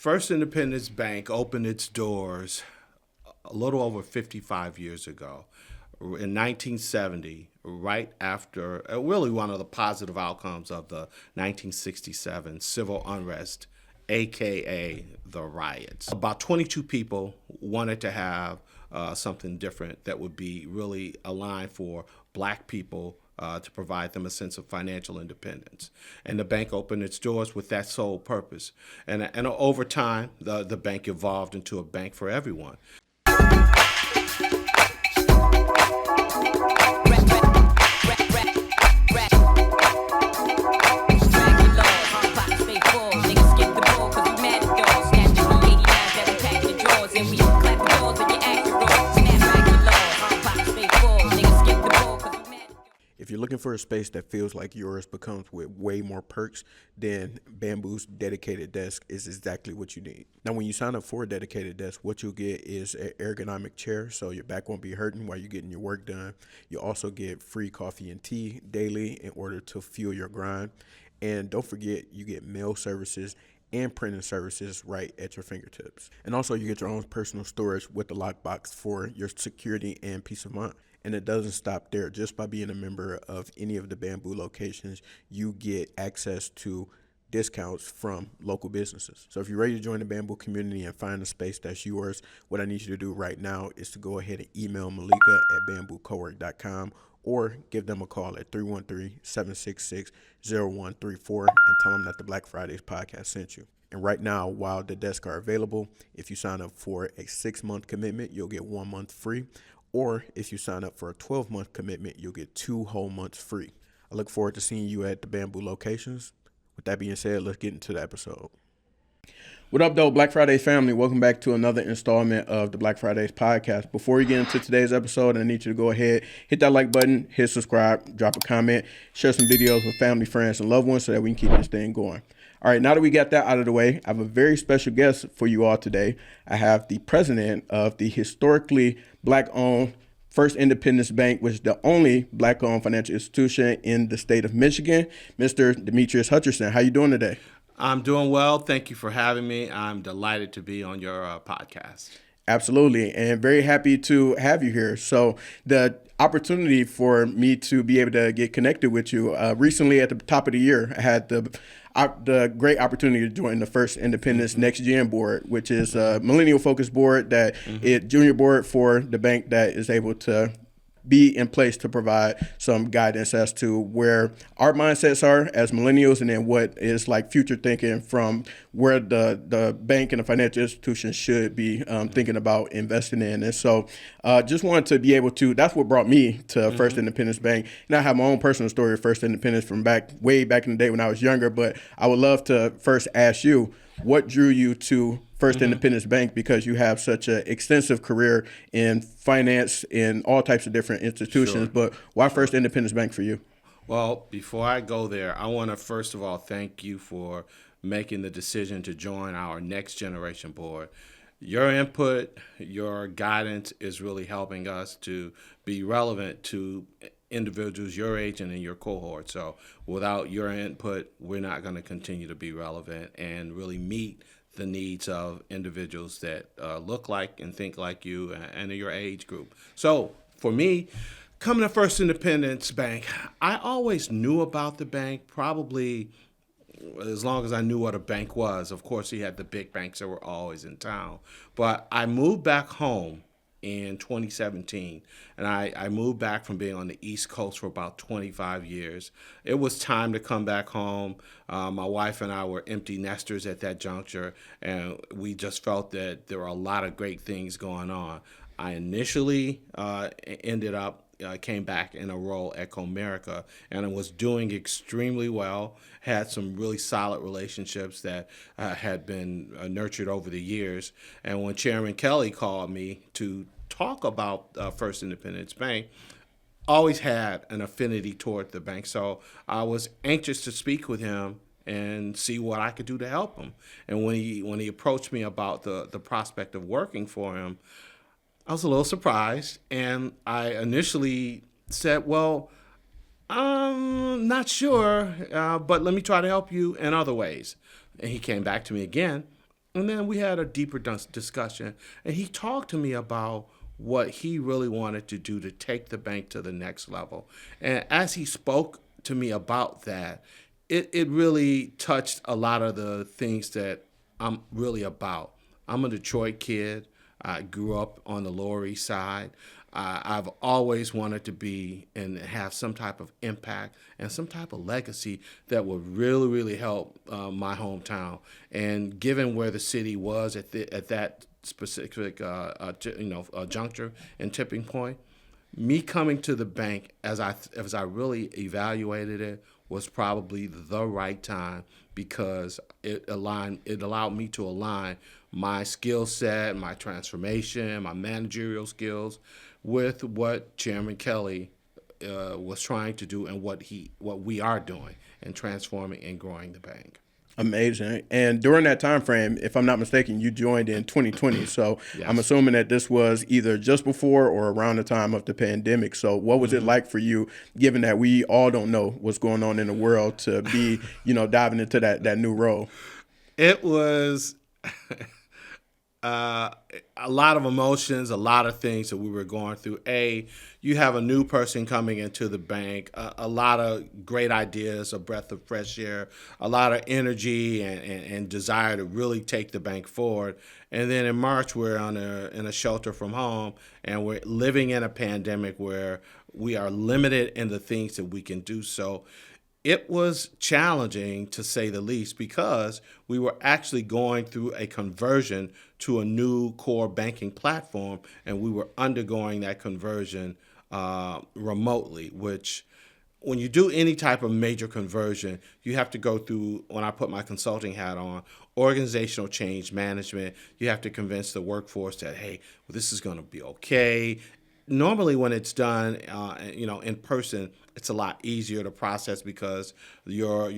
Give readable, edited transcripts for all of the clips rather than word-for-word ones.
First Independence Bank opened its doors a little over 55 years ago in 1970, right after really one of the positive outcomes of the 1967 civil unrest, aka the riots. About 22 people wanted to have something different that would be really aligned for black people to provide them a sense of financial independence. And the bank opened its doors with that sole purpose. And over time, the bank evolved into a bank for everyone. If you're looking for a space that feels like yours but comes with way more perks, then Bamboo's dedicated desk is exactly what you need. Now, when you sign up for a dedicated desk, what you'll get is an ergonomic chair, so your back won't be hurting while you're getting your work done. You'll also get free coffee and tea daily in order to fuel your grind. And don't forget, you get mail services and printing services right at your fingertips. And also, you get your own personal storage with the lockbox for your security and peace of mind. And it doesn't stop there. Just by being a member of any of the Bamboo locations, you get access to discounts from local businesses. So if you're ready to join the Bamboo community and find a space that's yours, what I need you to do right now is to go ahead and email Malika at bamboocowork.com or give them a call at 313-766-0134 and tell them that the Black Fridays podcast sent you. And right now, while the desks are available, if you sign up for a 6-month commitment, you'll get 1 month free. Or if you sign up for a 12-month commitment, you'll get 2 whole months free. I look forward to seeing you at the Bamboo locations. With that being said, let's get into the episode. What up, though, Black Fridays family? Welcome back to another installment of the Black Fridays podcast. Before we get into today's episode, I need you to go ahead, hit that like button, hit subscribe, drop a comment, share some videos with family, friends, and loved ones so that we can keep this thing going. All right, now that we got that out of the way, I have a very special guest for you all today. I have the president of the historically black-owned First Independence Bank, which is the only black-owned financial institution in the state of Michigan, Mr. Dimitrius Hutcherson. How you doing today? I'm doing well. Thank you for having me. I'm delighted to be on your podcast. Absolutely, and very happy to have you here. So the opportunity for me to be able to get connected with you, recently at the top of the year, I had the great opportunity to join the First Independence Next Gen board, which is a millennial-focused board that is junior board for the bank that is able to be in place to provide some guidance as to where our mindsets are as millennials and then what is like future thinking from where the bank and the financial institution should be thinking about investing in. And so just wanted to be able to, that's what brought me to First Independence Bank. And I have my own personal story of First Independence from way back in the day when I was younger, but I would love to first ask you, what drew you to First Independence Bank, because you have such an extensive career in finance in all types of different institutions, but why First Independence Bank for you? Well, before I go there, I want to first of all thank you for making the decision to join our Next Generation board. Your input, your guidance is really helping us to be relevant to individuals your age and in your cohort. So without your input, we're not going to continue to be relevant and really meet the needs of individuals that look like and think like you and in your age group. So for me, coming to First Independence Bank, I always knew about the bank, probably as long as I knew what a bank was. Of course, he had the big banks that were always in town. But I moved back home in 2017, and I moved back from being on the East Coast for about 25 years. It was time to come back home. My wife and I were empty nesters at that juncture, and we just felt that there were a lot of great things going on. I initially came back in a role at Comerica, and I was doing extremely well, had some really solid relationships that had been nurtured over the years. And when Chairman Kelly called me to talk about First Independence Bank, always had an affinity toward the bank. So I was anxious to speak with him and see what I could do to help him. And when he approached me about the prospect of working for him, I was a little surprised, and I initially said, well, I'm not sure, but let me try to help you in other ways. And he came back to me again And then we had a deeper discussion, and he talked to me about what he really wanted to do to take the bank to the next level. And as he spoke to me about that, it really touched a lot of the things that I'm really about. I'm a Detroit kid. I grew up on the Lower East Side. I've always wanted to be and have some type of impact and some type of legacy that would really, really help my hometown. And given where the city was at that specific juncture and tipping point, me coming to the bank as I really evaluated it was probably the right time because it allowed me to align my skill set, my transformation, my managerial skills with what Chairman Kelly was trying to do and what we are doing and transforming and growing the bank. Amazing. And during that time frame, if I'm not mistaken, you joined in 2020. So Yes. I'm assuming that this was either just before or around the time of the pandemic. So what was it like for you, given that we all don't know what's going on in the world, to be, diving into that new role? It was a lot of emotions, a lot of things that we were going through. You have a new person coming into the bank, a lot of great ideas, a breath of fresh air, a lot of energy and desire to really take the bank forward. And then in March, we're in a shelter from home, and we're living in a pandemic where we are limited in the things that we can do. So it was challenging, to say the least, because we were actually going through a conversion to a new core banking platform, and we were undergoing that conversion remotely, which when you do any type of major conversion, you have to go through, when I put my consulting hat on, organizational change management. You have to convince the workforce that, hey, well, this is going to be okay. Normally when it's done, in person, it's a lot easier to process because your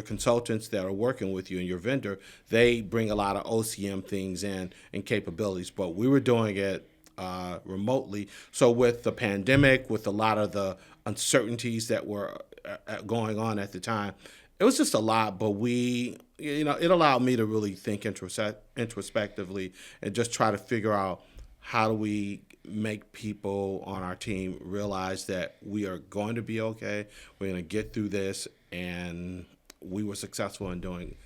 consultants that are working with you and your vendor, they bring a lot of OCM things in and capabilities. But we were doing it remotely. So with the pandemic, with a lot of the uncertainties that were going on at the time, it was just a lot. But it allowed me to really think introspectively and just try to figure out how do we make people on our team realize that we are going to be okay. We're going to get through this, and we were successful in doing it.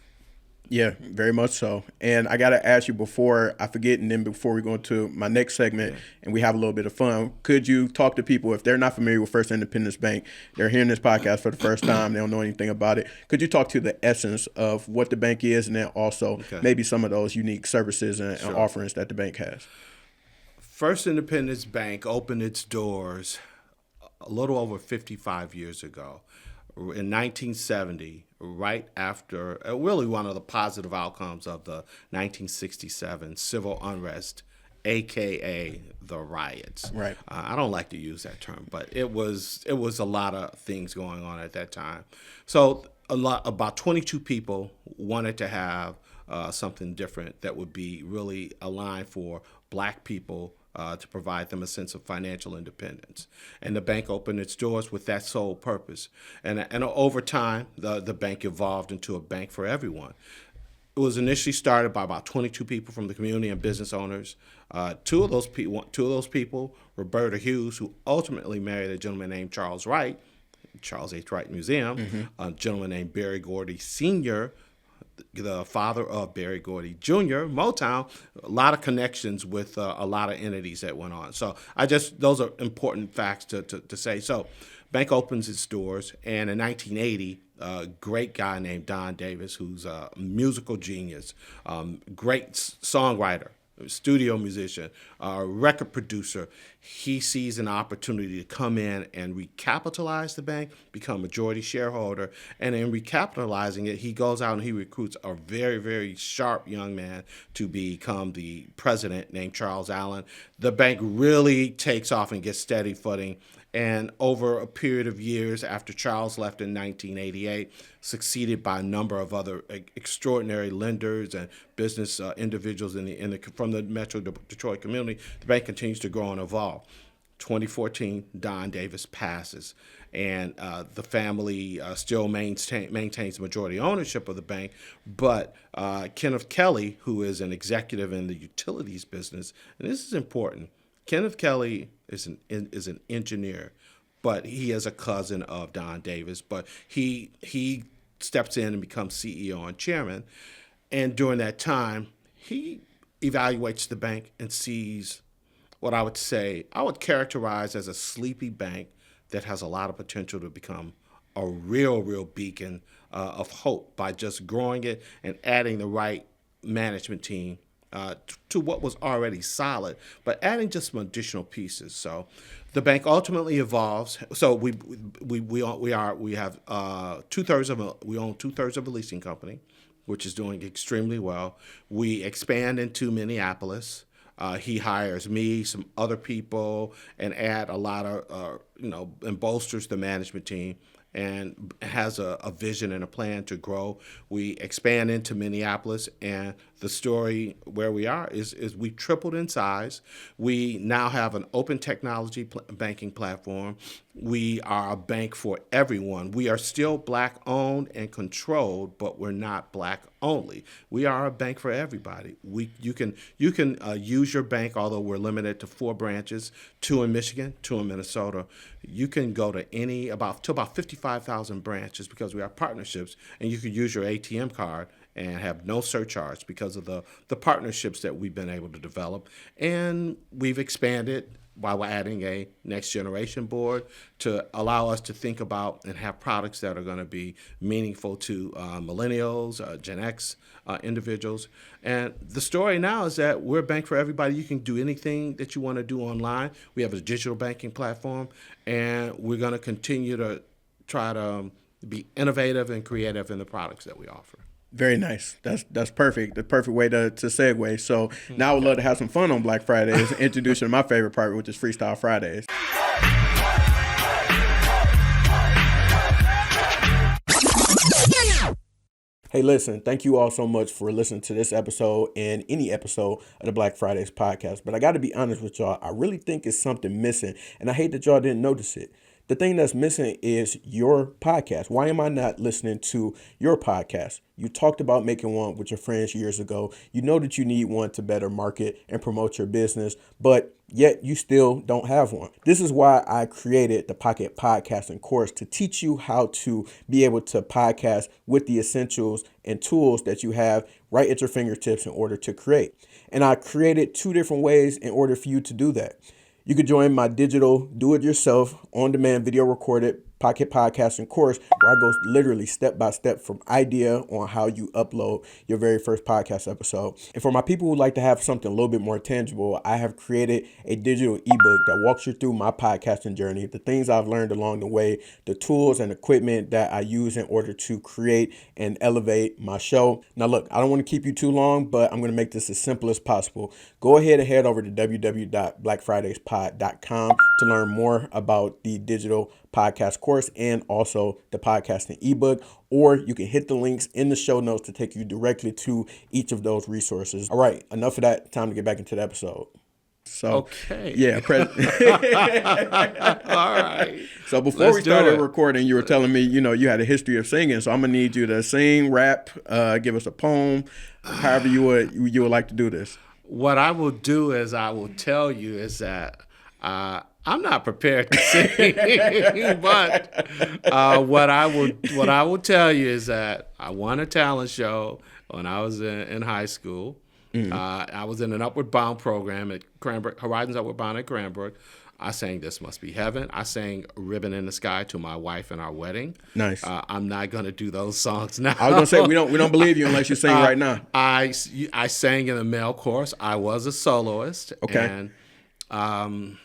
Yeah, very much so. And I got to ask you before I forget, and then before we go into my next segment and we have a little bit of fun, could you talk to people, if they're not familiar with First Independence Bank, they're hearing this podcast for the first time, they don't know anything about it. Could you talk to the essence of what the bank is, and then also maybe some of those unique services and offerings that the bank has? First Independence Bank opened its doors a little over 55 years ago. In 1970, right after really one of the positive outcomes of the 1967 civil unrest, AKA the riots. Right. I don't like to use that term, but it was a lot of things going on at that time. So about 22 people wanted to have something different that would be really aligned for Black people, to provide them a sense of financial independence. And the bank opened its doors with that sole purpose. And over time, the bank evolved into a bank for everyone. It was initially started by about 22 people from the community and business owners. Two of those people, Roberta Hughes, who ultimately married a gentleman named Charles Wright, Charles H. Wright Museum, a gentleman named Barry Gordy Sr., the father of Barry Gordy Jr., Motown, a lot of connections with a lot of entities that went on. So those are important facts to say. So bank opens its doors, and in 1980, a great guy named Don Davis, who's a musical genius, great songwriter, studio musician, record producer, he sees an opportunity to come in and recapitalize the bank, become majority shareholder, and in recapitalizing it, he goes out and he recruits a very, very sharp young man to become the president named Charles Allen. The bank really takes off and gets steady footing. And over a period of years after Charles left in 1988, succeeded by a number of other extraordinary lenders and business individuals from the Metro Detroit community, the bank continues to grow and evolve. 2014, Don Davis passes, and the family still maintains majority ownership of the bank. But Kenneth Kelly, who is an executive in the utilities business, and this is important. Kenneth Kelly is an engineer, but he is a cousin of Don Davis. But he steps in and becomes CEO and chairman. And during that time, he evaluates the bank and sees what I would characterize as a sleepy bank that has a lot of potential to become a real beacon of hope by just growing it and adding the right management team to what was already solid, but adding just some additional pieces. So the bank ultimately evolves. So we have we own 2/3 of a leasing company, which is doing extremely well. We expand into Minneapolis. He hires me, some other people, and add a lot of, and bolsters the management team, and has a vision and a plan to grow. We expand into Minneapolis, and the story where we are is we tripled in size. We now have an open technology banking platform. We are a bank for everyone. We are still Black owned and controlled, but we're not Black only. We are a bank for everybody. You can use your bank, although we're limited to 4 branches, 2 in Michigan, 2 in Minnesota. You can go to about 55,000 branches because we have partnerships, and you can use your ATM card and have no surcharge because of the partnerships that we've been able to develop. And we've expanded while we're adding a next generation board to allow us to think about and have products that are going to be meaningful to millennials, Gen X individuals. And the story now is that we're a bank for everybody. You can do anything that you want to do online. We have a digital banking platform, and we're going to continue to try to be innovative and creative in the products that we offer. Very nice. That's perfect. The perfect way to segue. So now I would love to have some fun on Black Fridays and introduce you to my favorite part, which is Freestyle Fridays. Hey, listen, thank you all so much for listening to this episode and any episode of the Black Fridays podcast. But I got to be honest with y'all. I really think it's something missing, and I hate that y'all didn't notice it. The thing that's missing is your podcast. Why am I not listening to your podcast? You talked about making one with your friends years ago. You know that you need one to better market and promote your business, but yet you still don't have one. This is why I created the Pocket Podcasting course, to teach you how to be able to podcast with the essentials and tools that you have right at your fingertips in order to create. And I created 2 different ways in order for you to do that. You could join my digital do-it-yourself on-demand video recorded Pocket Podcasting course, where I go literally step by step from idea on how you upload your very first podcast episode. And for my people who like to have something a little bit more tangible, I have created a digital ebook that walks you through my podcasting journey, the things I've learned along the way, the tools and equipment that I use in order to create and elevate my show. Now, look, I don't want to keep you too long, but I'm going to make this as simple as possible. Go ahead and head over to www.blackfridayspod.com to learn more about the digital podcast course and also the podcasting ebook, or you can hit the links in the show notes to take you directly to each of those resources. All right, enough of that. Time to get back into the episode. So, okay. Yeah. All right. So before we started recording, you were telling me, you had a history of singing. So I'm going to need you to sing, rap, give us a poem, however you would like to do this. What I will do is I will tell you is that I'm not prepared to sing, but what I will tell you is that I won a talent show when I was in high school. Mm-hmm. I was in an Upward Bound program at Cranbrook, Horizons Upward Bound at Cranbrook. I sang "This Must Be Heaven." I sang "Ribbon in the Sky" to my wife in our wedding. Nice. I'm not going to do those songs now. I was going to say we don't believe you unless you sing right now. I sang in the male chorus. I was a soloist. Okay. And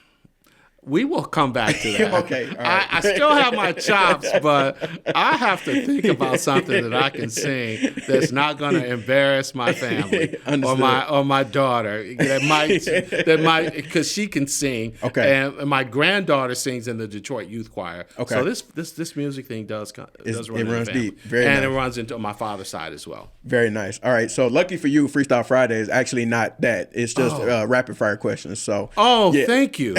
we will come back to that. Okay. All right. I still have my chops, but I have to think about something that I can sing that's not going to embarrass my family or my daughter. That might because she can sing. Okay. And my granddaughter sings in the Detroit Youth Choir. Okay. So this music thing does run in the runs family. deep. Very and nice. It runs into my father's side as well. Very nice. All right. So lucky for you, Freestyle Friday is actually not that. It's just rapid fire questions. So. Oh, yeah. Thank you.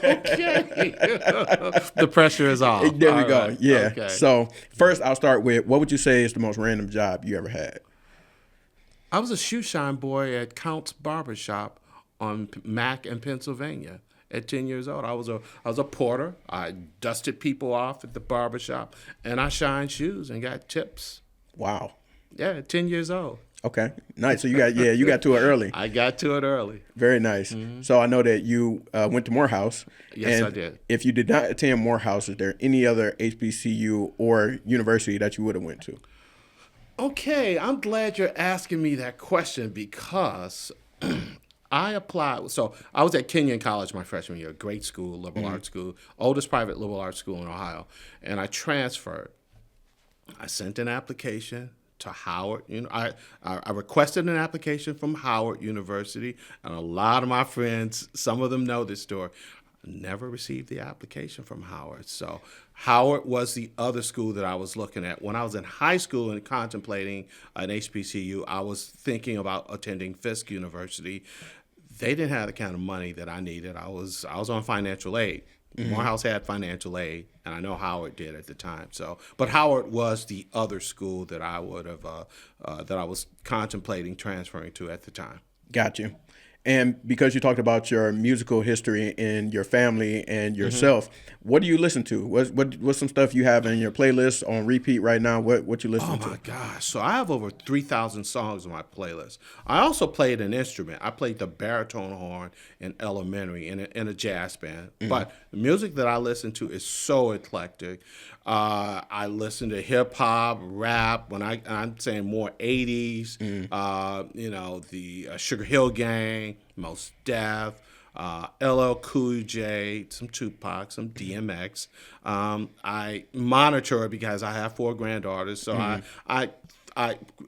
Okay. The pressure is off. There we All go. right. Yeah. Okay. So first, I'll start with what would you say is the most random job you ever had? I was a shoe shine boy at Count's Barbershop on Mack in Pennsylvania at 10 years old. I was a porter. I dusted people off at the barbershop, and I shined shoes and got tips. Wow. Yeah, at 10 years old. Okay. Nice. So you got to it early. I got to it early. Very nice. So I know that you went to Morehouse. Yes, and I did. If you did not attend Morehouse, is there any other HBCU or university that you would have went to? Okay, I'm glad you're asking me that question because I applied. So I was at Kenyon College my freshman year, great school, liberal arts school, oldest private liberal arts school in Ohio, and I transferred. I sent an application to Howard. I requested an application from Howard University, and a lot of my friends, some of them know this story, never received the application from Howard. So Howard was the other school that I was looking at. When I was in high school and contemplating an HBCU, I was thinking about attending Fisk University. They didn't have the kind of money that I needed. I was on financial aid. Morehouse had financial aid, and I know Howard did at the time. So, but Howard was the other school that I would have that I was contemplating transferring to at the time. Got you. And because you talked about your musical history in your family and yourself, what do you listen to? What's some stuff you have in your playlist on repeat right now? What you listen to? Oh my gosh! So I have over 3,000 songs on my playlist. I also played an instrument. I played the baritone horn in elementary in a jazz band. But the music that I listen to is so eclectic. I listen to hip hop, rap. When I'm saying more 80s, the Sugar Hill Gang, Mos Def, LL Cool J, some Tupac, some DMX. I monitor it because I have 4 granddaughters, so I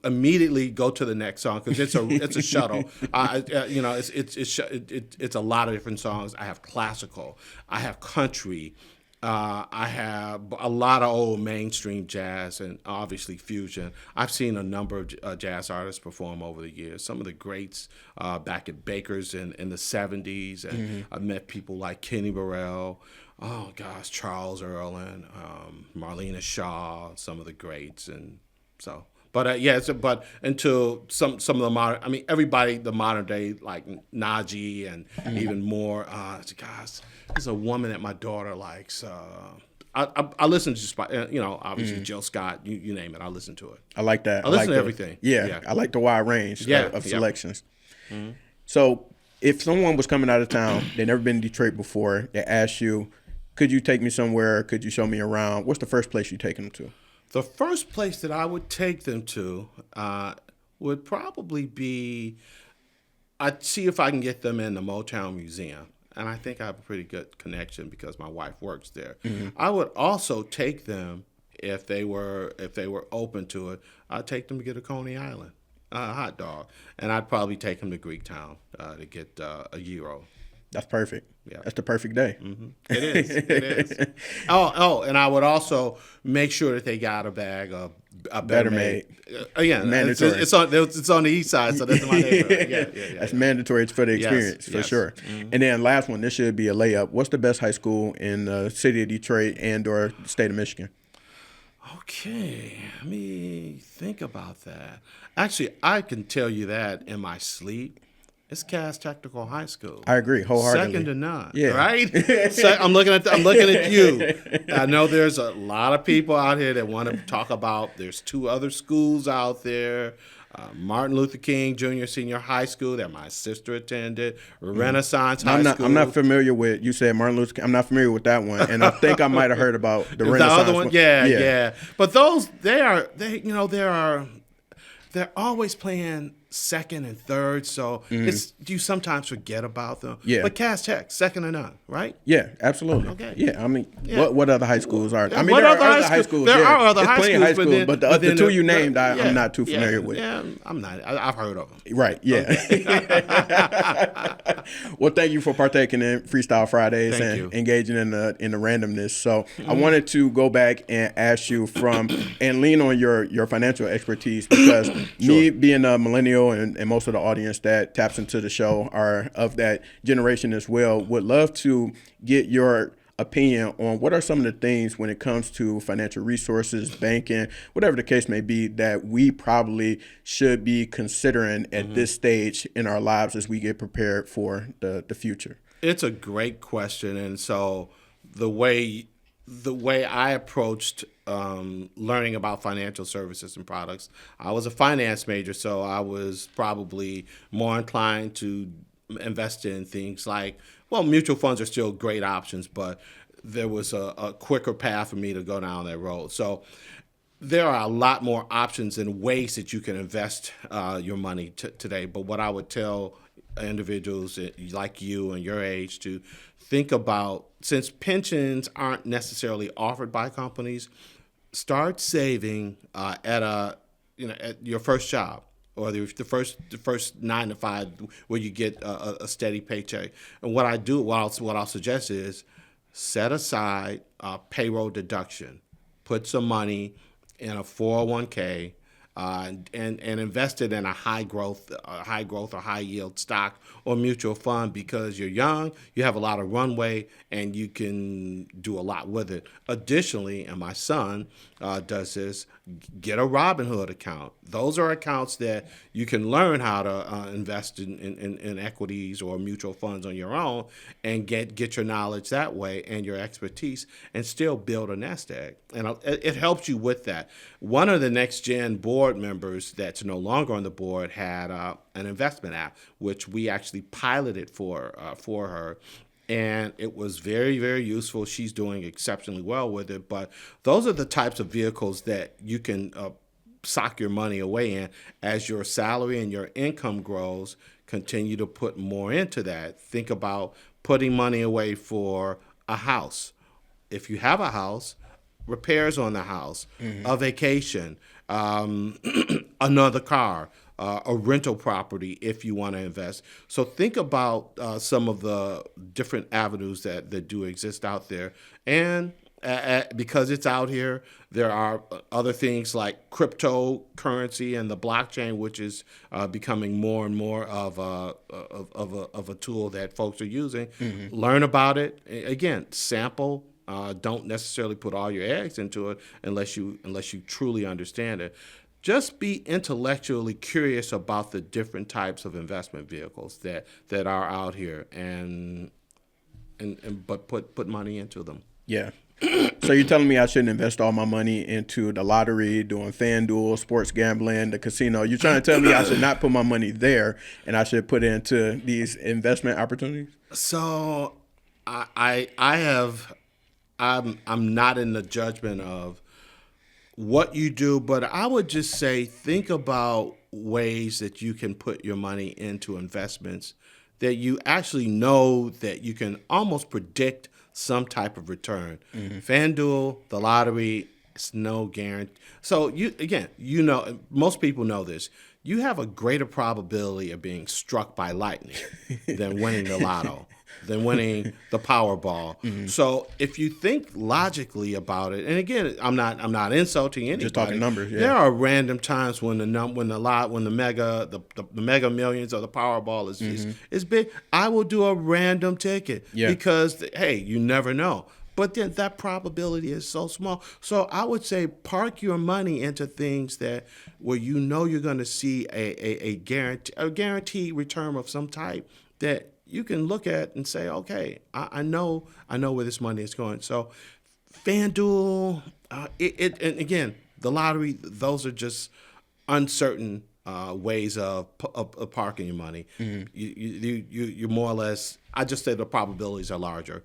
immediately go to the next song because it's a shuttle. It's a lot of different songs. I have classical. I have country. I have a lot of old mainstream jazz and obviously fusion. I've seen a number of jazz artists perform over the years. Some of the greats back at Baker's in the 70s. And I've met people like Kenny Burrell, Charles Earland, Marlena Shaw, some of the greats. And so... But but until some of the modern, everybody, the modern day, like Najee and even more, there's a woman that my daughter likes. I listen to obviously Jill Scott, you name it, I listen to it. I like that. I listen to everything. Yeah, I like the wide range of selections. So if someone was coming out of town, they've never been to Detroit before, they asked you, could you take me somewhere? Could you show me around? What's the first place you take them to? The first place that I would take them to would probably be, I'd see if I can get them in the Motown Museum. And I think I have a pretty good connection because my wife works there. I would also take them, if they were open to it, I'd take them to get a Coney Island hot dog. And I'd probably take them to Greektown to get a gyro. That's perfect. Yeah. That's the perfect day. It is. And I would also make sure that they got a bag of Better Made. Again, mandatory. It's on the east side, so that's my neighborhood. Yeah. That's mandatory. It's for the experience, for sure. And then last one, this should be a layup. What's the best high school in the city of Detroit and or the state of Michigan? Okay, let me think about that. Actually, I can tell you that in my sleep. It's Cass Technical High School. I agree wholeheartedly. Second to none. Yeah. Right? So I'm looking at you. I know there's a lot of people out here that want to talk about. There's 2 other schools out there. Martin Luther King Junior Senior High School that my sister attended. Renaissance High School. I'm not familiar with. You said Martin Luther King. I'm not familiar with that one, and I think I might have heard about the Renaissance other one. Yeah. But those they're always playing second and third, so you sometimes forget about them. Yeah. But Cass Tech, second to none, right? Yeah, absolutely. Okay. Yeah, what other high schools are? There are other high schools. There are other high schools, but the 2 you named, I'm not too familiar with. Yeah, I'm not. I've heard of them. Right. Yeah. Okay. Well, thank you for partaking in Freestyle Fridays and engaging in the randomness. So I wanted to go back and ask you and lean on your financial expertise because me being a millennial know, and most of the audience that taps into the show are of that generation as well. Would love to get your opinion on what are some of the things when it comes to financial resources, banking, whatever the case may be, that we probably should be considering at this stage in our lives as we get prepared for the future. It's a great question, and so the way I approached learning about financial services and products, I was a finance major, so I was probably more inclined to invest in things like, well, mutual funds are still great options, but there was a quicker path for me to go down that road. So there are a lot more options and ways that you can invest your money today. But what I would tell individuals like you and your age to think about, since pensions aren't necessarily offered by companies, start saving at your first job, or the first 9 to 5 where you get a steady paycheck. And what I'll suggest is set aside a payroll deduction, put some money in a 401k, and invest it in a high growth or high yield stock or mutual fund, because you're young, you have a lot of runway, and you can do a lot with it. Additionally, and my son does this, get a Robinhood account. Those are accounts that you can learn how to invest in equities or mutual funds on your own, and get your knowledge that way and your expertise, and still build a nest egg. And it helps you with that. One of the next gen board members that's no longer on the board had an investment app, which we actually piloted for her. And it was very, very useful. She's doing exceptionally well with it. But those are the types of vehicles that you can sock your money away in. As your salary and your income grows, continue to put more into that. Think about putting money away for a house. If you have a house, repairs on the house, a vacation, another car, a rental property if you want to invest. So think about some of the different avenues that do exist out there. And because it's out here, there are other things like cryptocurrency and the blockchain, which is becoming more and more of a tool that folks are using. Learn about it. Again, sample. Don't necessarily put all your eggs into it unless you truly understand it. Just be intellectually curious about the different types of investment vehicles that are out here, but put money into them. Yeah. So you're telling me I shouldn't invest all my money into the lottery, doing FanDuel, sports gambling, the casino. You're trying to tell me I should not put my money there, and I should put it into these investment opportunities? So I'm not in the judgment of what you do, but I would just say think about ways that you can put your money into investments that you actually know that you can almost predict some type of return. FanDuel, the lottery, it's no guarantee. So most people know this. You have a greater probability of being struck by lightning than winning the lotto, than winning the Powerball. So if you think logically about it, and again, I'm not insulting anybody. Just talking numbers. Yeah. There are random times when the mega millions or the Powerball is big. I will do a random ticket because hey, you never know. But then that probability is so small. So I would say park your money into things where you know you're going to see a guaranteed return of some type that you can look at and say, okay, I know where this money is going. So FanDuel, and again, the lottery, those are just uncertain ways of parking your money. You more or less, I just say the probabilities are larger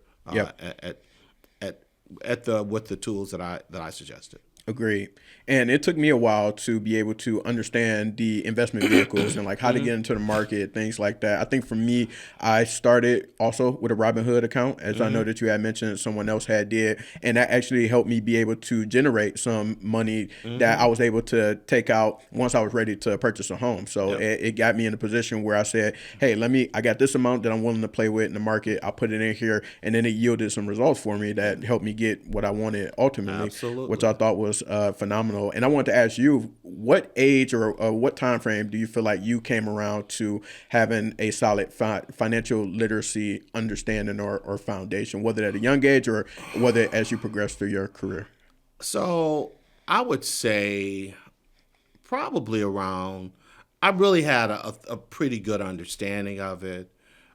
with the tools that I suggested. Agreed. And it took me a while to be able to understand the investment vehicles and like how to get into the market, things like that. I think for me, I started also with a Robinhood account, as I know that you had mentioned someone else did. And that actually helped me be able to generate some money that I was able to take out once I was ready to purchase a home. So it got me in a position where I said, hey, I got this amount that I'm willing to play with in the market. I'll put it in here. And then it yielded some results for me that helped me get what I wanted ultimately, which I thought was was phenomenal. And I wanted to ask you, what age or what time frame do you feel like you came around to having a solid financial literacy understanding or foundation, whether at a young age or whether as you progress through your career? So I would say probably around. I really had a pretty good understanding of it.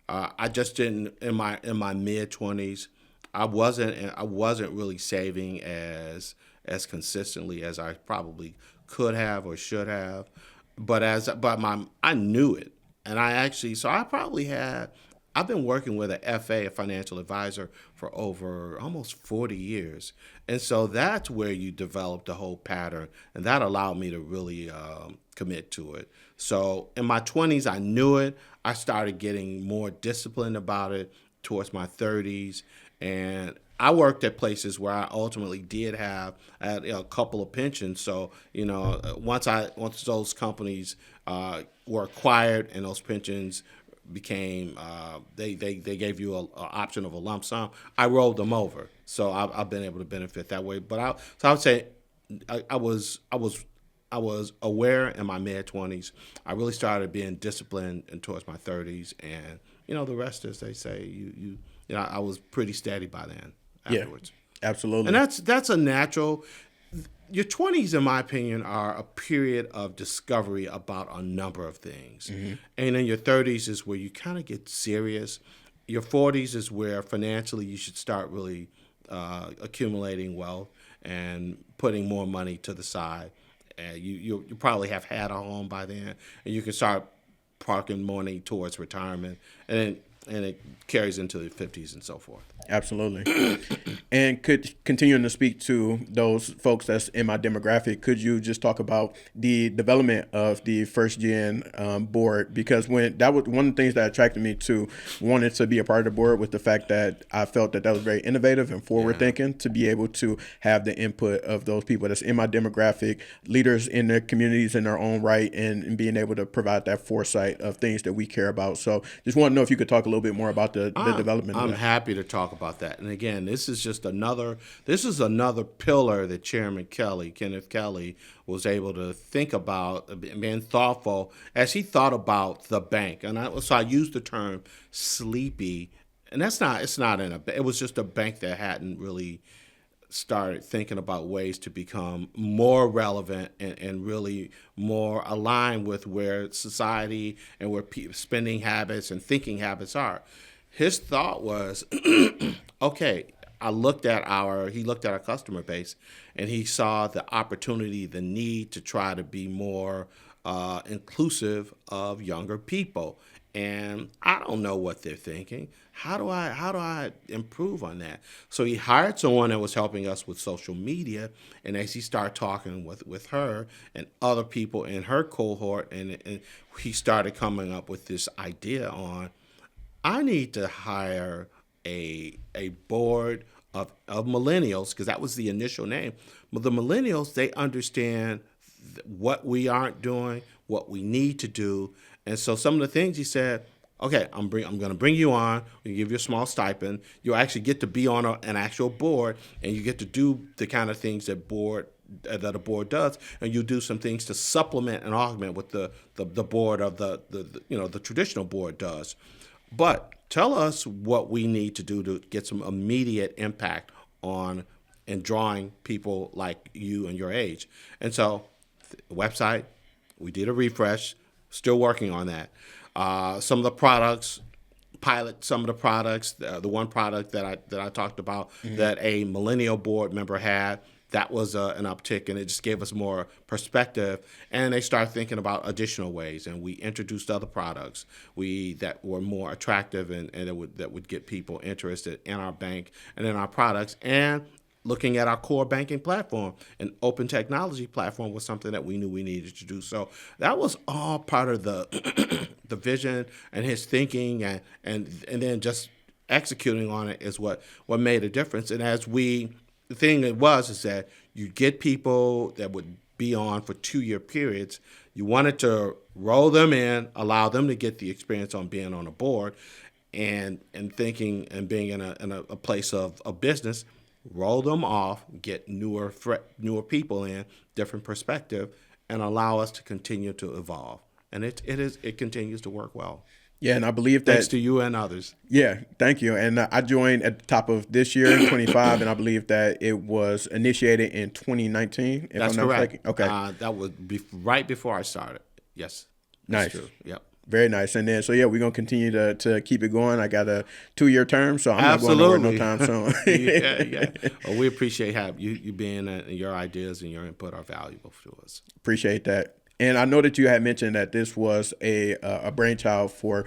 I just didn't in my mid 20s. I wasn't really saving as consistently as I probably could have or should have. But I knew it, and I actually so I probably had. I've been working with a FA, a financial advisor, for over almost 40 years. And so that's where you develop the whole pattern. And that allowed me to really commit to it. So in my 20s, I knew it. I started getting more disciplined about it towards my 30s. And I worked at places where I ultimately did have a couple of pensions. So once those companies were acquired and those pensions became they gave you a option of a lump sum. I rolled them over, so I've been able to benefit that way. I would say I was aware in my mid 20s. I really started being disciplined in towards my 30s, and the rest, as they say, I was pretty steady by then. Yeah, Afterwards, absolutely. and that's a natural. Your 20s, in my opinion, are a period of discovery about a number of things. Mm-hmm. And then your 30s is where you kind of get serious. Your 40s is where financially you should start really accumulating wealth and putting more money to the side. You probably have had a home by then, and you can start parking money towards retirement. And it carries into the 50s and so forth. Absolutely. And continuing to speak to those folks that's in my demographic, could you just talk about the development of the first gen board? Because when that was one of the things that attracted me to wanting to be a part of the board, was the fact that I felt that was very innovative and forward thinking, to be able to have the input of those people that's in my demographic, leaders in their communities in their own right, and being able to provide that foresight of things that we care about. So just want to know if you could talk a little bit more about the development of I'm that. happy to talk about that. And again, this is another pillar that Chairman Kenneth Kelly, was able to think about, being thoughtful as he thought about the bank. And I used the term sleepy, and it was just a bank that hadn't really started thinking about ways to become more relevant and really more aligned with where society and where spending habits and thinking habits are. His thought was, okay, he looked at our customer base, and he saw the opportunity, the need to try to be more inclusive of younger people. And I don't know what they're thinking. How do I improve on that? So he hired someone that was helping us with social media, and as he started talking with her and other people in her cohort, and he started coming up with this idea on, I need to hire a board of millennials, because that was the initial name. But the millennials, they understand what we aren't doing, what we need to do. And so some of the things he said, okay, I'm going to bring you on. We give you a small stipend. You'll actually get to be on an actual board, and you get to do the kind of things that a board does, and you do some things to supplement and augment what the board of the traditional board does. But tell us what we need to do to get some immediate impact on and drawing people like you and your age. And so, website, we did a refresh. Still working on that. Some of the products, pilot some of the products. The one product that I talked about, mm-hmm. that a millennial board member had, that was an uptick, and it just gave us more perspective. And they started thinking about additional ways, and we introduced other products that were more attractive and that would get people interested in our bank and in our products. And looking at our core banking platform, an open technology platform, was something that we knew we needed to do. So that was all part of the the vision and his thinking, and then just executing on it is what made a difference. And the thing is that you get people that would be on for 2-year periods. You wanted to roll them in, allow them to get the experience on being on a board, and thinking and being in a place of business. roll them off, get newer people in, different perspective, and allow us to continue to evolve. And it continues to work well. Yeah, and I believe Thanks that. to you and others. Yeah, thank you. And I joined at the top of this year, 25, and I believe that it was initiated in 2019, if That's I'm not correct. mistaken. Okay, That was right before I started. Yes, that's nice. true. Yep. Very nice. And then, so yeah, we're going to continue to keep it going. I got a 2-year term, so I'm not going nowhere no Absolutely. time soon. Yeah, yeah. Well, we appreciate you being your ideas and your input are valuable to us. Appreciate that. And I know that you had mentioned that this was a brainchild for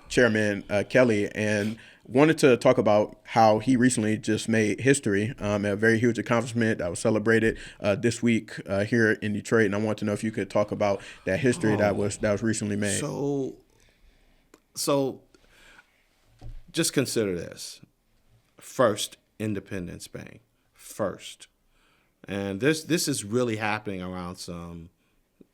Chairman Kelly, and wanted to talk about how he recently just made history, a very huge accomplishment that was celebrated this week here in Detroit. And I want to know if you could talk about that history that was recently made. So just consider this: First Independence Bank, first, and this is really happening around some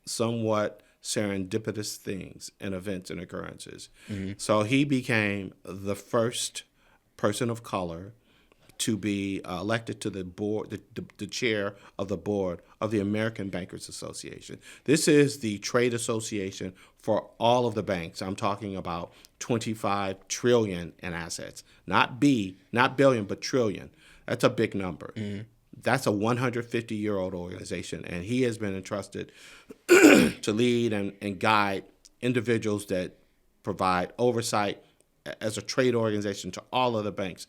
somewhat serendipitous things and events and occurrences. Mm-hmm. So he became the first person of color to be elected to the board, the chair of the board of the American Bankers Association. This is the trade association for all of the banks. I'm talking about 25 trillion in assets, not billion, but trillion. That's a big number. Mm-hmm. That's a 150-year-old organization, and he has been entrusted to lead and guide individuals that provide oversight as a trade organization to all of the banks.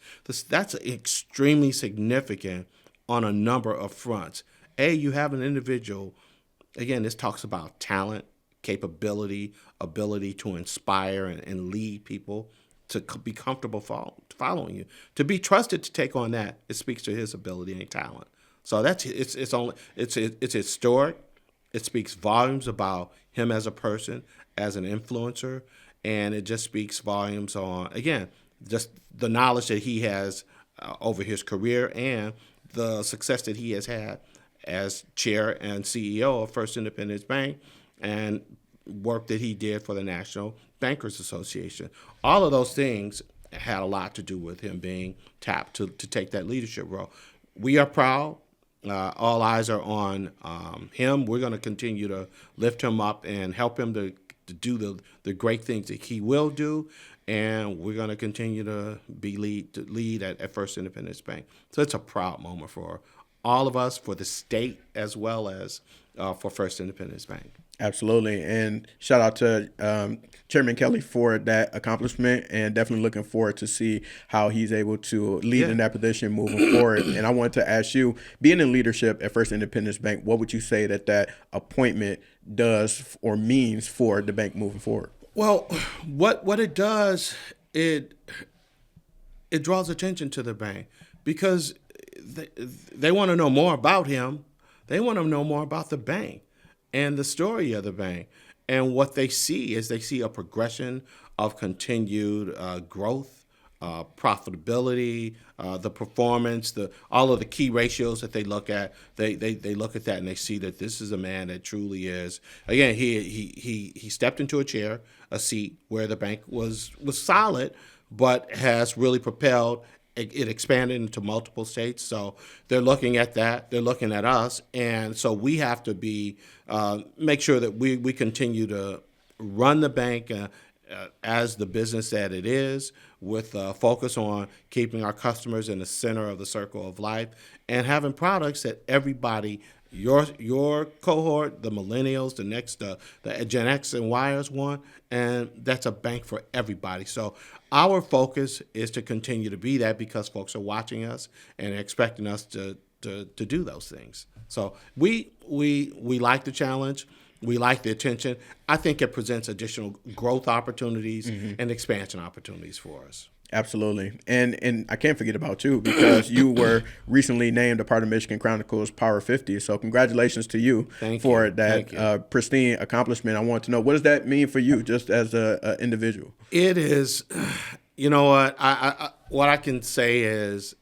That's extremely significant on a number of fronts. You have an individual, again, this talks about talent, capability, ability to inspire and lead people, to be comfortable following you, to be trusted to take on that. It speaks to his ability and talent. So it's historic. It speaks volumes about him as a person, as an influencer, and it just speaks volumes on, again, just the knowledge that he has over his career and the success that he has had as chair and CEO of First Independence Bank, and work that he did for the National Bankers Association. All of those things had a lot to do with him being tapped to take that leadership role. We are proud. All eyes are on him. We're going to continue to lift him up and help him to do the great things that he will do. And we're going to continue to lead at First Independence Bank. So it's a proud moment for all of us, for the state, as well as for First Independence Bank. Absolutely. And shout out to Chairman Kelly for that accomplishment, and definitely looking forward to see how he's able to lead in that position moving forward. And I wanted to ask you, being in leadership at First Independence Bank, what would you say that appointment does or means for the bank moving forward? Well, what it does, it draws attention to the bank, because they want to know more about him. They want to know more about the bank and the story of the bank. And what they see is a progression of continued growth, profitability, the performance, all of the key ratios that they look at. They look at that and they see that this is a man that truly is. Again, he stepped into a seat where the bank was solid, but has really propelled. It expanded into multiple states, so they're looking at that. They're looking at us, and so we have to make sure that we continue to run the bank as the business that it is, with a focus on keeping our customers in the center of the circle of life, and having products that everybody, your cohort, the millennials, the next, the Gen X and Yers want, and that's a bank for everybody. So our focus is to continue to be that, because folks are watching us and expecting us to do those things. So we like the challenge. We like the attention. I think it presents additional growth opportunities and expansion opportunities for us. Absolutely. And I can't forget about you, because you were recently named a part of Michigan Chronicles Power 50. So congratulations to you for that pristine accomplishment. I want to know, what does that mean for you just as an individual? It is, you know what I can say is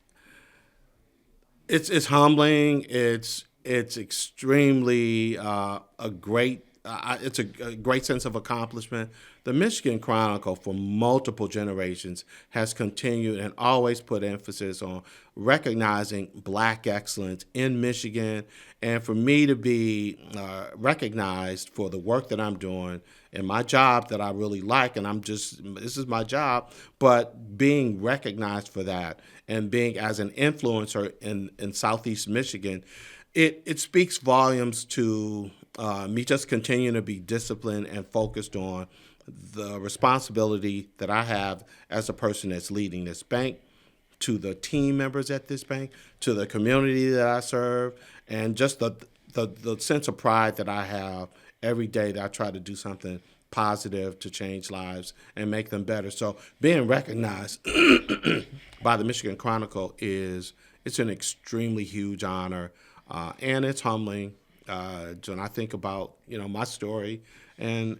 it's humbling. It's extremely it's a great sense of accomplishment. the Michigan Chronicle for multiple generations has continued and always put emphasis on recognizing Black excellence in Michigan. And for me to be recognized for the work that I'm doing in my job that I really like, and this is my job, but being recognized for that and being as an influencer in Southeast Michigan, it speaks volumes to me just continuing to be disciplined and focused on the responsibility that I have as a person that's leading this bank, to the team members at this bank, to the community that I serve, and just the sense of pride that I have every day that I try to do something positive to change lives and make them better. So being recognized by the Michigan Chronicle it's an extremely huge honor, and it's humbling. When I think about my story, and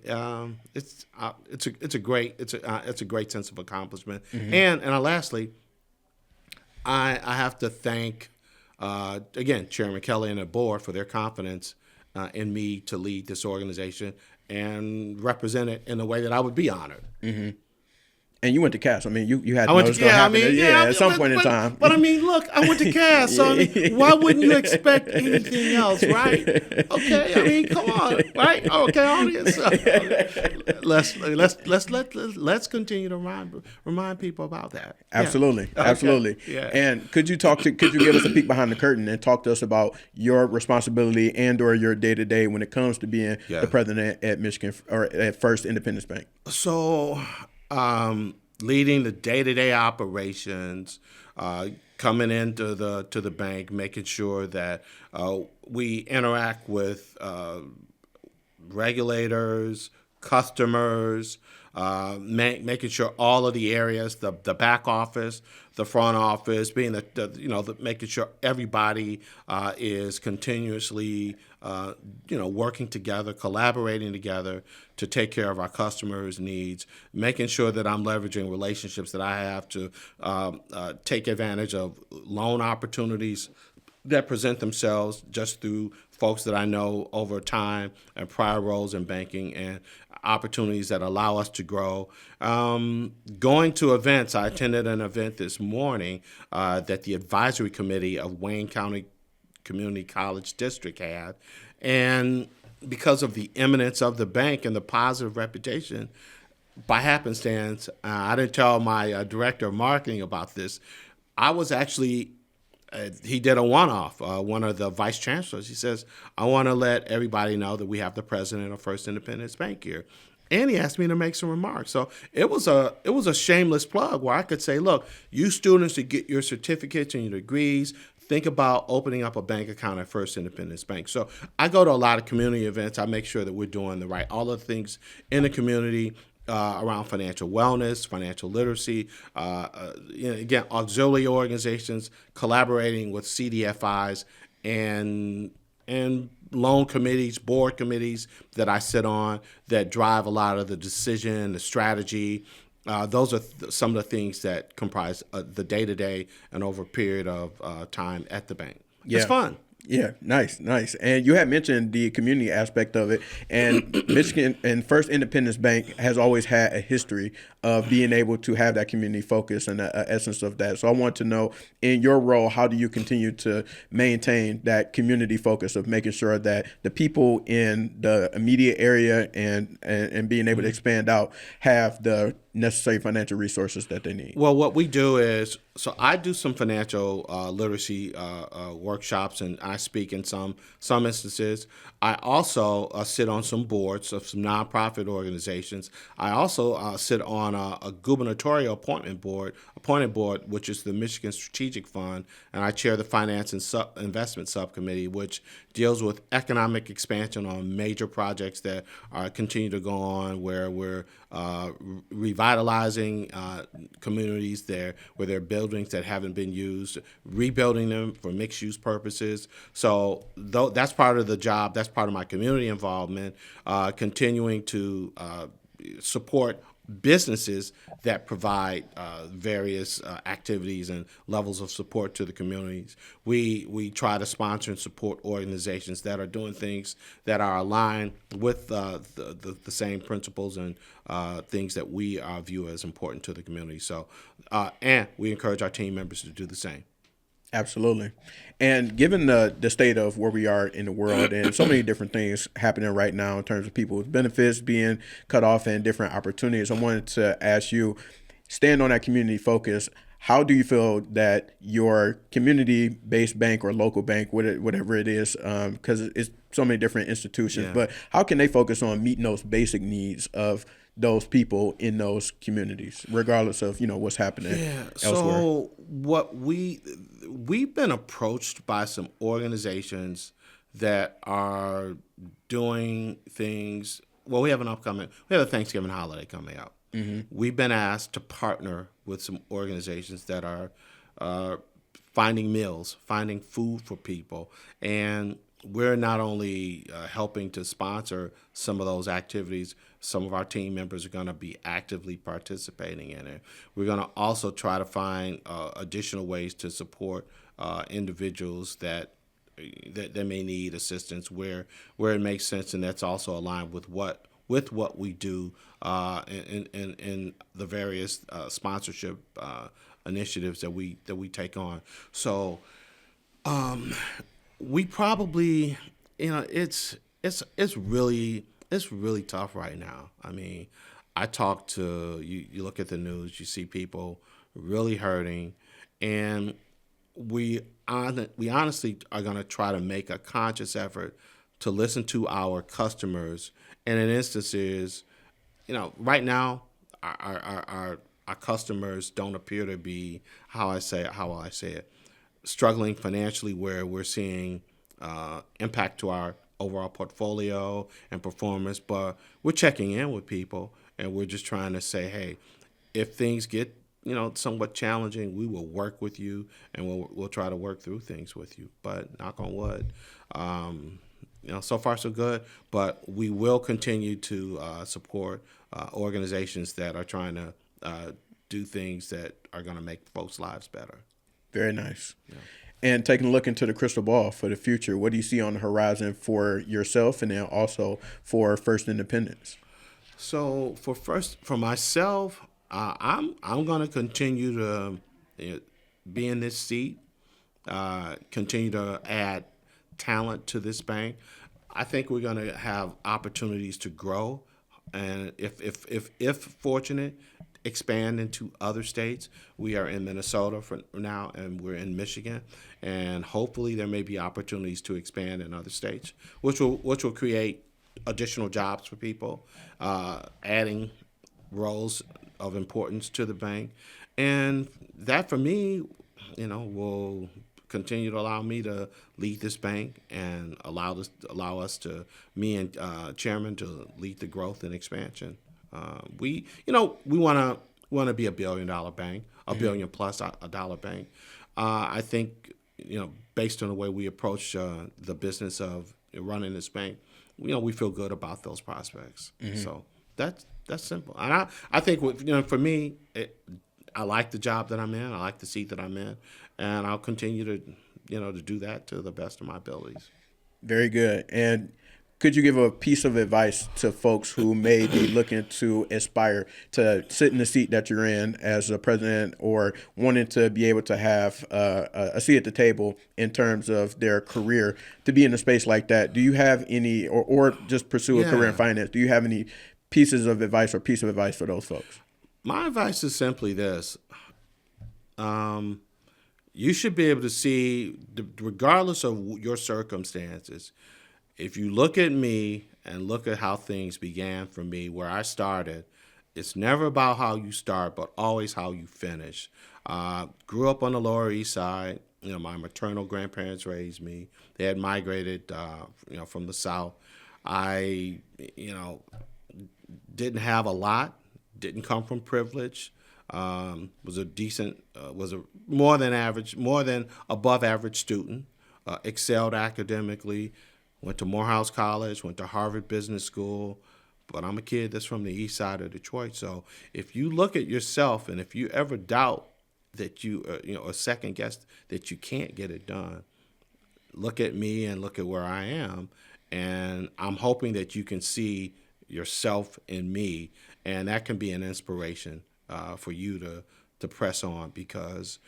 it's a great sense of accomplishment. Mm-hmm. And lastly, I have to thank again Chairman Kelly and the board for their confidence in me to lead this organization and represent it in a way that I would be honored. Mm-hmm. And you went to Cass. I mean, you had to know it's going to happen at some point in time. But I mean, look, I went to Cass. So I mean, why wouldn't you expect anything else, right? Okay, I mean, come on, right? Okay, audience. Let's continue to remind people about that. Absolutely, yeah. absolutely. Okay. Yeah. And could you give us a peek behind the curtain and talk to us about your responsibility and/or your day-to-day when it comes to being the president at Michigan or at First Independence Bank? So. Leading the day-to-day operations, coming into the bank, making sure that we interact with regulators, customers, making sure all of the areas, the back office, the front office, being making sure everybody is continuously working together, collaborating together to take care of our customers' needs, making sure that I'm leveraging relationships that I have to take advantage of loan opportunities that present themselves just through folks that I know over time and prior roles in banking, and opportunities that allow us to grow. Going to events, I attended an event this morning that the advisory committee of Wayne County Community College District had, and because of the eminence of the bank and the positive reputation, by happenstance, I didn't tell my director of marketing about this. I was actually he did a one-off, one of the vice chancellors. He says, I want to let everybody know that we have the president of First Independence Bank here. And he asked me to make some remarks. So it was a shameless plug where I could say, look, you students to get your certificates and your degrees, think about opening up a bank account at First Independence Bank. So I go to a lot of community events. I make sure that we're doing all of the things in the community around financial wellness, financial literacy, again, auxiliary organizations, collaborating with CDFIs and loan committees, board committees that I sit on that drive a lot of the decision, the strategy. Those are some of the things that comprise the day-to-day and over a period of time at the bank. Yeah. It's fun. Yeah, nice. And you had mentioned the community aspect of it, and Michigan and First Independence Bank has always had a history of being able to have that community focus and the essence of that. So I want to know, in your role, how do you continue to maintain that community focus of making sure that the people in the immediate area and being able to expand out have the necessary financial resources that they need? Well, what we do is, so I do some financial literacy workshops, and I speak in some instances. I also sit on some boards of some nonprofit organizations. I also sit on a gubernatorial appointed board, which is the Michigan Strategic Fund, and I chair the Finance and Investment Subcommittee, which deals with economic expansion on major projects that continue to go on, where we're revitalizing communities there, where there are buildings that haven't been used, rebuilding them for mixed-use purposes. So that's part of the job. That's part of my community involvement, continuing to support businesses that provide various activities and levels of support to the communities. We try to sponsor and support organizations that are doing things that are aligned with the same principles and things that we view as important to the community. So, and we encourage our team members to do the same. Absolutely. And given the state of where we are in the world and so many different things happening right now in terms of people's benefits being cut off and different opportunities, I wanted to ask you, staying on that community focus, how do you feel that your community-based bank or local bank, whatever it is, because it's so many different institutions, Yeah. but how can they focus on meeting those basic needs of those people in those communities, regardless of what's happening elsewhere? So what we've been approached by some organizations that are doing things. Well, we have a Thanksgiving holiday coming up. We've been asked to partner with some organizations that are finding meals, finding food for people, and we're not only helping to sponsor some of those activities. Some of our team members are going to be actively participating in it. We're going to also try to find additional ways to support individuals that may need assistance where it makes sense, and that's also aligned with what we do in the various sponsorship initiatives that we take on. So we probably, it's really tough right now. I mean, I talk to you look at the news, you see people really hurting, and we honestly are going to try to make a conscious effort to listen to our customers. And in instances, right now, our customers don't appear to be how will I say it, struggling financially, where we're seeing impact to our overall portfolio and performance. But we're checking in with people, and we're just trying to say, hey, if things get somewhat challenging, we will work with you, and we'll try to work through things with you. But knock on wood, so far so good. But we will continue to support organizations that are trying to do things that are going to make folks' lives better. Very nice. Yeah. And taking a look into the crystal ball for the future, what do you see on the horizon for yourself and then also for First Independence? So for myself, I'm going to continue to be in this seat, continue to add talent to this bank. I think we're going to have opportunities to grow, and if fortunate, expand into other states. We are in Minnesota for now, and we're in Michigan, and hopefully there may be opportunities to expand in other states, which will create additional jobs for people, adding roles of importance to the bank, and that for me, will continue to allow me to lead this bank and allow me and Chairman to lead the growth and expansion. We want to be $1 billion bank, $1 billion plus a dollar bank. I think based on the way we approach the business of running this bank, we feel good about those prospects. So that's simple. And I think for me, I like the job that I'm in. I like the seat that I'm in, and I'll continue to do that to the best of my abilities. Very good. And could you give a piece of advice to folks who may be looking to aspire to sit in the seat that you're in as a president, or wanting to be able to have a seat at the table in terms of their career, to be in a space like that? Do you have any, or just pursue a career in finance? Do you have any pieces of advice or piece of advice for those folks? My advice is simply this. You should be able to see, regardless of your circumstances, if you look at me and look at how things began for me, where I started, it's never about how you start, but always how you finish. Grew up on the Lower East Side. My maternal grandparents raised me. They had migrated, from the South. I, didn't have a lot. Didn't come from privilege. Was a more than above average student. Excelled academically. Went to Morehouse College. Went to Harvard Business School. but I'm a kid that's from the east side of Detroit. So if you look at yourself and if you ever doubt that or second guess that you can't get it done, look at me and look at where I am. And I'm hoping that you can see yourself in me, and that can be an inspiration for you to press on, because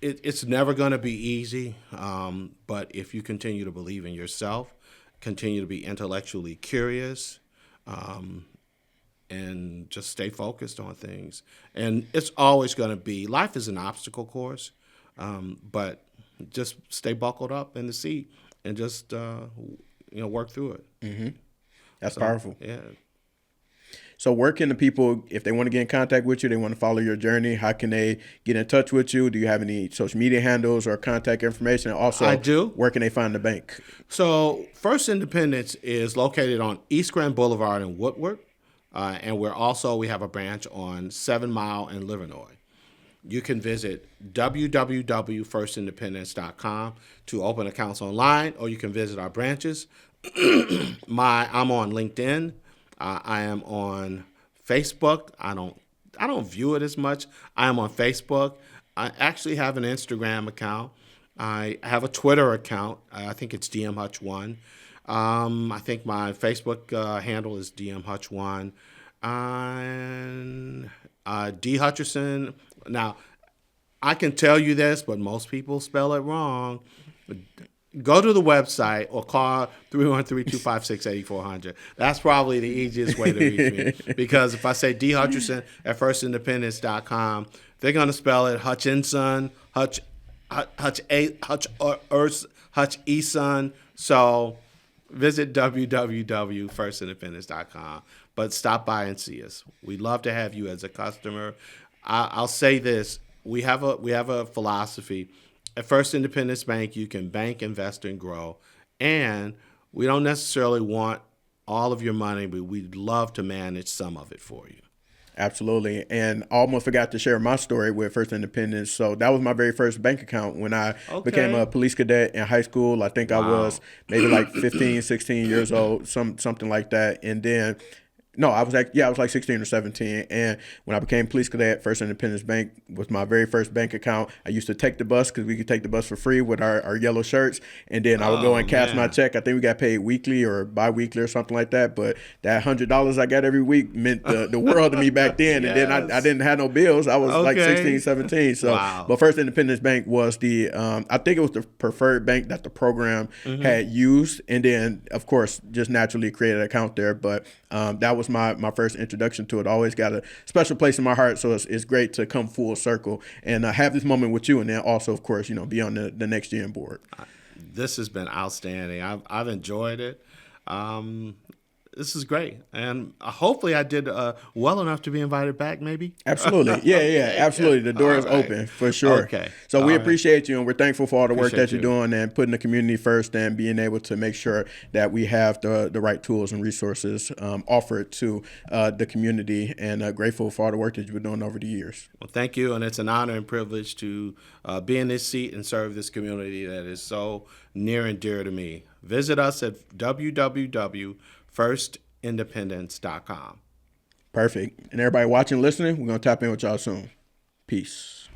it's never going to be easy. But if you continue to believe in yourself, continue to be intellectually curious, and just stay focused on things. And it's always going to be, life is an obstacle course, but just stay buckled up in the seat and just work through it. Mm-hmm. That's powerful. Yeah. So where can the people, if they want to get in contact with you, they want to follow your journey, how can they get in touch with you? Do you have any social media handles or contact information? Also, I do. Where can they find the bank? So First Independence is located on East Grand Boulevard in Woodward, and we have a branch on 7 Mile in Livernois. You can visit www.firstindependence.com to open accounts online, or you can visit our branches. I'm on LinkedIn. I am on Facebook. I don't view it as much. I am on Facebook. I actually have an Instagram account. I have a Twitter account. I think it's DM Hutch1. I think my Facebook handle is DM Hutch1. And D Hutcherson. Now, I can tell you this, but most people spell it wrong. Go to the website or call 313-256-8400. That's probably the easiest way to reach me. Because if I say D Hutcherson at firstindependence.com, they're going to spell it Hutchinson, Hutcheson. So visit www.firstindependence.com. But stop by and see us. We'd love to have you as a customer. I'll say this. We have a philosophy. At First Independence Bank, you can bank, invest, and grow. And we don't necessarily want all of your money, but we'd love to manage some of it for you. Absolutely. And I almost forgot to share my story with First Independence. So that was my very first bank account when I became a police cadet in high school. I think I was maybe like 15, 16 years old, something like that. And then I was like 16 or 17. And when I became police cadet, First Independence Bank was my very first bank account. I used to take the bus because we could take the bus for free with our yellow shirts. And then I would go and cash my check. I think we got paid weekly or bi-weekly or something like that. But that $100 I got every week meant the world to me back then. Yes. And then I didn't have no bills. I was like 16, 17. So, But First Independence Bank was I think it was the preferred bank that the program had used. And then, of course, just naturally created an account there. But that was my first introduction to it. I always got a special place in my heart, so it's great to come full circle and have this moment with you, and then also, of course, be on the next gen board. This has been outstanding. I've enjoyed it. This is great, and hopefully I did well enough to be invited back, maybe? Absolutely. Yeah, absolutely. The door is open, for sure. Okay. So we appreciate you, and we're thankful for all the work that you're doing and putting the community first and being able to make sure that we have the right tools and resources offered to the community, and grateful for all the work that you've been doing over the years. Well, thank you, and it's an honor and privilege to be in this seat and serve this community that is so near and dear to me. Visit us at www.firstindependence.com. Perfect. And everybody watching, listening, we're going to tap in with y'all soon. Peace.